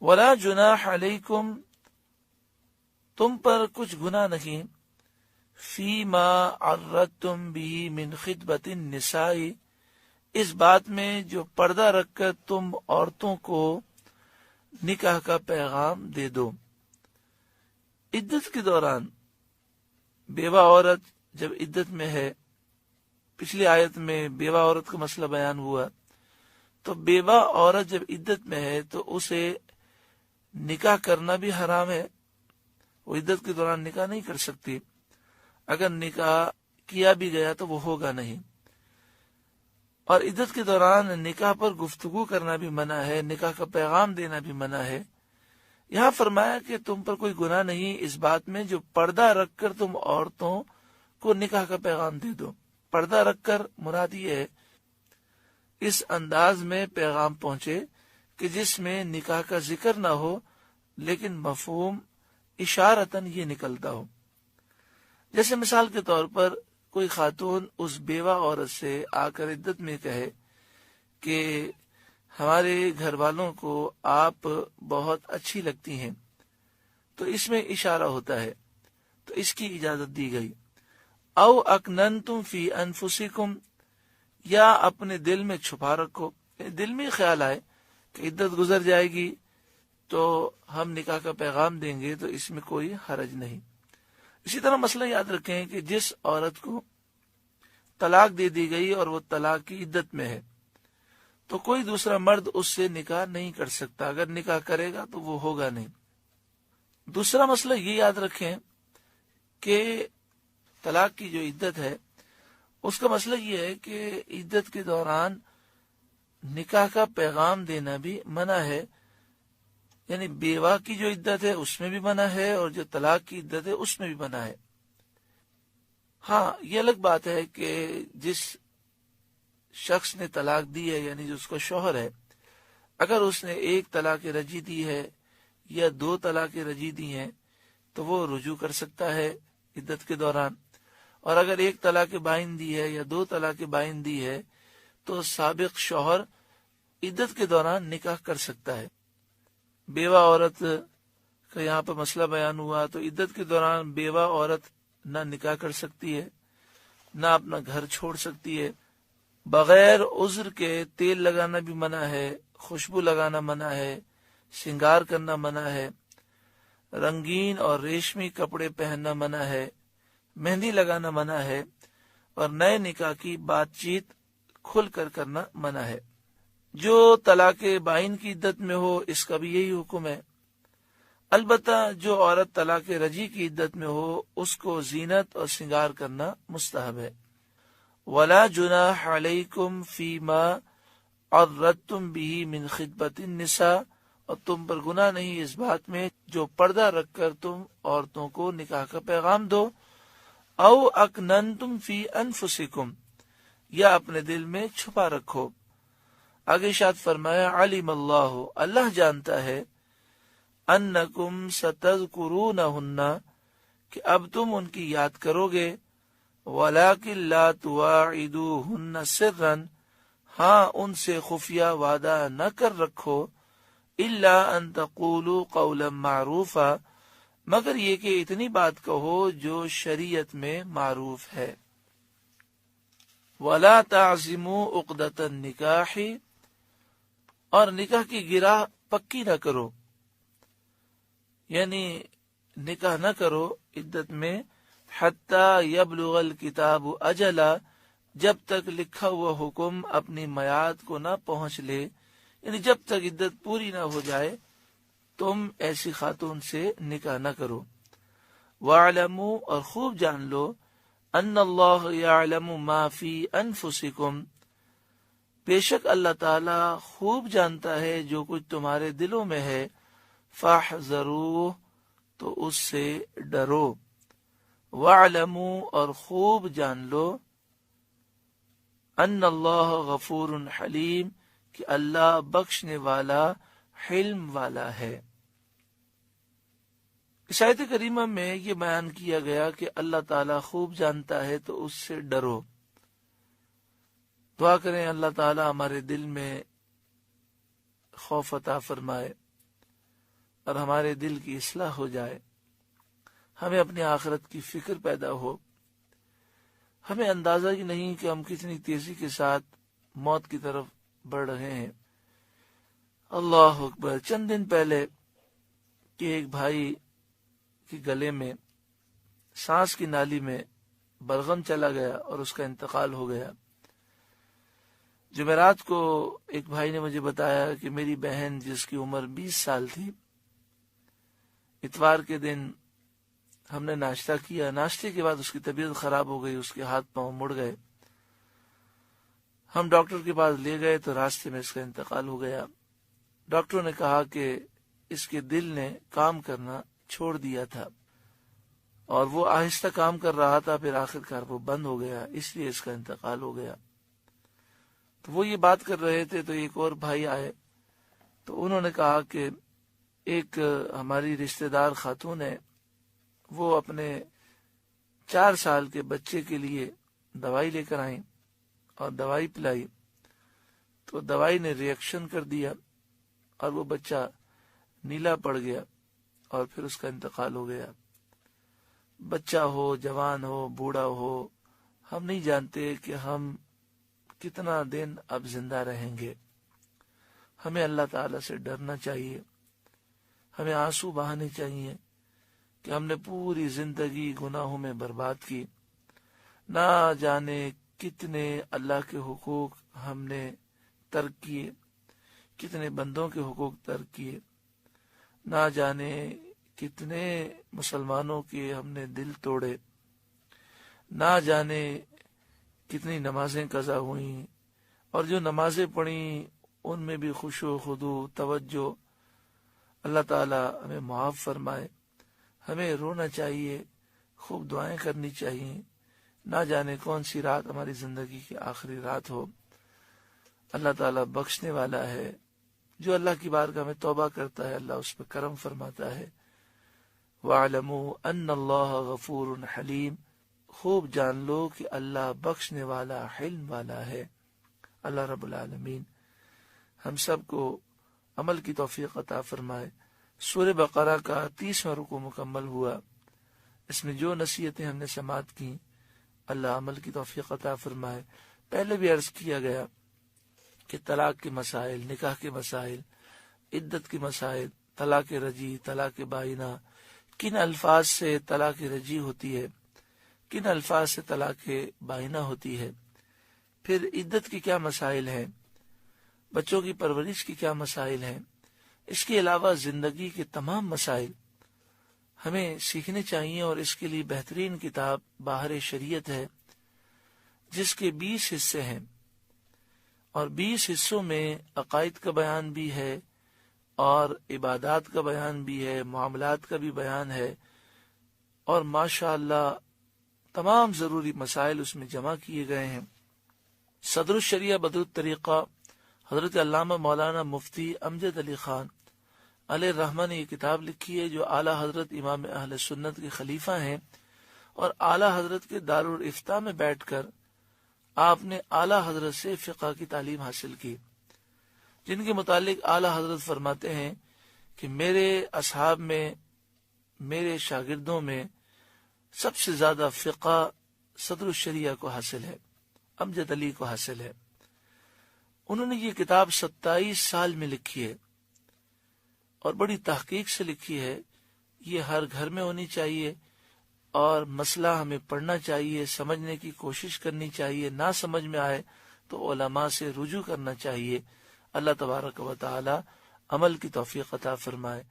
ولا جناح علیکم، تم پر کچھ گناہ نہیں، فیما عرضتم به من خطبۃ النساء، اس بات میں جو پردہ رکھ کر تم عورتوں کو نکاح کا پیغام دے دو۔ عدت کے دوران بیوہ عورت جب عدت میں ہے، پچھلی آیت میں بیوہ عورت کا مسئلہ بیان ہوا، تو بیوہ عورت جب عدت میں ہے تو اسے نکاح کرنا بھی حرام ہے، وہ عدت کے دوران نکاح نہیں کر سکتی، اگر نکاح کیا بھی گیا تو وہ ہوگا نہیں، اور عدت کے دوران نکاح پر گفتگو کرنا بھی منع ہے، نکاح کا پیغام دینا بھی منع ہے۔ یہاں فرمایا کہ تم پر کوئی گناہ نہیں اس بات میں جو پردہ رکھ کر تم عورتوں کو نکاح کا پیغام دے دو۔ پردہ رکھ کر مراد یہ ہے اس انداز میں پیغام پہنچے کہ جس میں نکاح کا ذکر نہ ہو لیکن مفہوم اشارتاً یہ نکلتا ہو۔ جیسے مثال کے طور پر کوئی خاتون اس بیوہ عورت سے آ کر عدت میں کہے کہ ہمارے گھر والوں کو آپ بہت اچھی لگتی ہیں، تو اس میں اشارہ ہوتا ہے، تو اس کی اجازت دی گئی۔ او اکننتم فی انفسکم، یا اپنے دل میں چھپا رکھو، دل میں خیال آئے کہ عدت گزر جائے گی تو ہم نکاح کا پیغام دیں گے، تو اس میں کوئی حرج نہیں۔ اسی طرح مسئلہ یاد رکھیں کہ جس عورت کو طلاق دے دی گئی اور وہ طلاق کی عدت میں ہے تو کوئی دوسرا مرد اس سے نکاح نہیں کر سکتا، اگر نکاح کرے گا تو وہ ہوگا نہیں۔ دوسرا مسئلہ یہ یاد رکھیں کہ طلاق کی جو عدت ہے اس کا مسئلہ یہ ہے کہ عدت کے دوران نکاح کا پیغام دینا بھی منع ہے، یعنی بیوہ کی جو عدت ہے اس میں بھی منع ہے اور جو طلاق کی عدت ہے اس میں بھی منع ہے۔ ہاں یہ الگ بات ہے کہ جس شخص نے طلاق دی ہے یعنی جو اس کا شوہر ہے، اگر اس نے ایک طلاق رجعی دی ہے یا 2 طلاق رجعی دی ہیں تو وہ رجوع کر سکتا ہے عدت کے دوران، اور اگر 1 طلاق بائن دی ہے یا 2 طلاق بائن دی ہے تو سابق شوہر عدت کے دوران نکاح کر سکتا ہے۔ بیوہ عورت کا یہاں پر مسئلہ بیان ہوا، تو عدت کے دوران بیوہ عورت نہ نکاح کر سکتی ہے، نہ اپنا گھر چھوڑ سکتی ہے، بغیر عذر کے تیل لگانا بھی منع ہے، خوشبو لگانا منع ہے، سنگار کرنا منع ہے، رنگین اور ریشمی کپڑے پہننا منع ہے، مہندی لگانا منع ہے، اور نئے نکاح کی بات چیت کھل کر کرنا منع ہے۔ جو طلاق بائن کی عدت میں ہو اس کا بھی یہی حکم ہے۔ البتہ جو عورت طلاق رجعی کی عدت میں ہو اس کو زینت اور سنگار کرنا مستحب ہے۔ ولا جناح علیکم فیما عرضتم به من خطبۃ النساء، اور تم پر گناہ نہیں اس بات میں جو پردہ رکھ کر تم عورتوں کو نکاح کا پیغام دو۔ او اکننتم فی انفسکم، یا اپنے دل میں چھپا رکھو۔ آگے ارشاد فرمایا علم اللہ، اللہ جانتا ہے، انکم ستذکرونہن، کہ اب تم ان کی یاد کرو گے، ولیکن لا تواعدوہن سرا، ہاں ان سے خفیہ وعدہ نہ کر رکھو، الا ان تقولوا قولا معروفا، مگر یہ کہ اتنی بات کہو جو شریعت میں معروف ہے۔ ولا تعزموا عقدۃ النکاح، اور نکاح کی گرہ پکی نہ کرو، یعنی نکاح نہ کرو عدت میں، حتی یبلغ الکتاب اجلا، جب تک لکھا ہوا حکم اپنی میعاد کو نہ پہنچ لے، یعنی جب تک عدت پوری نہ ہو جائے تم ایسی خاتون سے نکاح نہ کرو۔ وَاعْلَمُوا، اور خوب جان لو، ان اللہ یعلم ما فی انفسکم، بے شک اللہ تعالی خوب جانتا ہے جو کچھ تمہارے دلوں میں ہے، فاحذروہ، تو اس سے ڈرو، وَاعْلَمُوا، اور خوب جان لو، ان اللہ غفور حلیم، کہ اللہ بخشنے والا حلم والا ہے۔ اس آیت کریمہ میں یہ بیان کیا گیا کہ اللہ تعالیٰ خوب جانتا ہے تو اس سے ڈرو۔ دعا کریں اللہ تعالیٰ ہمارے دل میں خوف عطا فرمائے۔ اور ہمارے دل کی اصلاح ہو جائے، ہمیں اپنی آخرت کی فکر پیدا ہو، ہمیں اندازہ ہی نہیں کہ ہم کتنی تیزی کے ساتھ موت کی طرف بڑھ رہے ہیں۔ اللہ اکبر۔ چند دن پہلے کہ ایک بھائی کے گلے میں سانس کی نالی میں بلغم چلا گیا اور اس کا انتقال ہو گیا۔ جمعرات کو ایک بھائی نے مجھے بتایا کہ میری بہن جس کی عمر 20 سال تھی، اتوار کے دن ہم نے ناشتہ کیا، ناشتے کے بعد اس کی طبیعت خراب ہو گئی، اس کے ہاتھ پاؤں مڑ گئے، ہم ڈاکٹر کے پاس لے گئے تو راستے میں اس کا انتقال ہو گیا۔ ڈاکٹروں نے کہا کہ اس کے دل نے کام کرنا چھوڑ دیا تھا اور وہ آہستہ کام کر رہا تھا، پھر آخرکار وہ بند ہو گیا، اس لیے اس کا انتقال ہو گیا۔ تو وہ یہ بات کر رہے تھے تو ایک اور بھائی آئے تو انہوں نے کہا کہ ایک ہماری رشتہ دار خاتون ہے، وہ اپنے 4 سال کے بچے کے لیے دوائی لے کر آئیں اور دوائی پلائی تو دوائی نے ریئیکشن کر دیا اور وہ بچہ نیلا پڑ گیا اور پھر اس کا انتقال ہو گیا۔ بچہ ہو، جوان ہو، بوڑھا ہو، ہم نہیں جانتے کہ ہم کتنا دن اب زندہ رہیں گے۔ ہمیں اللہ تعالی سے ڈرنا چاہیے، ہمیں آنسو بہانے چاہیے کہ ہم نے پوری زندگی گناہوں میں برباد کی، نہ جانے کتنے اللہ کے حقوق ہم نے ترک کیے، کتنے بندوں کے حقوق ترک کیے، نہ جانے کتنے مسلمانوں کے ہم نے دل توڑے، نہ جانے کتنی نمازیں قضا ہوئیں، اور جو نمازیں پڑھیں ان میں بھی خشوع و خضوع، توجہ۔ اللہ تعالی ہمیں معاف فرمائے۔ ہمیں رونا چاہیے، خوب دعائیں کرنی چاہیے، نہ جانے کون سی رات ہماری زندگی کی آخری رات ہو۔ اللہ تعالیٰ بخشنے والا ہے، جو اللہ کی بارگاہ میں توبہ کرتا ہے اللہ اس پہ کرم فرماتا ہے۔ وَاعْلَمُوا أَنَّ اللَّهَ غَفُورٌ حَلِيمٌ، خوب جان لو کہ اللہ بخشنے والا، حلم والا ہے۔ اللہ رب العالمین ہم سب کو عمل کی توفیق عطا فرمائے۔ سورہ بقرہ کا 30واں رکوع مکمل ہوا، اس میں جو نصیحتیں ہم نے سماعت کی اللہ عمل کی توفیق عطا فرمائے۔ پہلے بھی عرض کیا گیا کہ طلاق کے مسائل، نکاح کے مسائل، عدت کے مسائل، طلاق رجعی، طلاق بائنہ، کن الفاظ سے طلاق رجعی ہوتی ہے، کن الفاظ سے طلاق بائنہ ہوتی ہے، پھر عدت کے کیا مسائل ہیں، بچوں کی پرورش کے کیا مسائل ہیں، اس کے علاوہ زندگی کے تمام مسائل ہمیں سیکھنے چاہیے۔ اور اس کے لیے بہترین کتاب باہر شریعت ہے، جس کے 20 حصے ہیں، اور 20 حصوں میں عقائد کا بیان بھی ہے اور عبادات کا بیان بھی ہے، معاملات کا بھی بیان ہے، اور ماشاءاللہ تمام ضروری مسائل اس میں جمع کیے گئے ہیں۔ صدر الشریعہ بدر الطریقہ حضرت علامہ مولانا مفتی امجد علی خان علیہ الرحمہ نے یہ کتاب لکھی ہے، جو اعلیٰ حضرت امام اہل سنت کے خلیفہ ہیں، اور اعلیٰ حضرت کے دارالافتاء میں بیٹھ کر آپ نے اعلیٰ حضرت سے فقہ کی تعلیم حاصل کی، جن کے متعلق اعلیٰ حضرت فرماتے ہیں کہ میرے اصحاب میں، میرے شاگردوں میں سب سے زیادہ فقہ صدر الشریعہ کو حاصل ہے، امجد علی کو حاصل ہے۔ انہوں نے یہ کتاب 27 سال میں لکھی ہے اور بڑی تحقیق سے لکھی ہے۔ یہ ہر گھر میں ہونی چاہیے اور مسئلہ ہمیں پڑھنا چاہیے، سمجھنے کی کوشش کرنی چاہیے، نہ سمجھ میں آئے تو علماء سے رجوع کرنا چاہیے۔ اللہ تبارک و تعالی عمل کی توفیق عطا فرمائے۔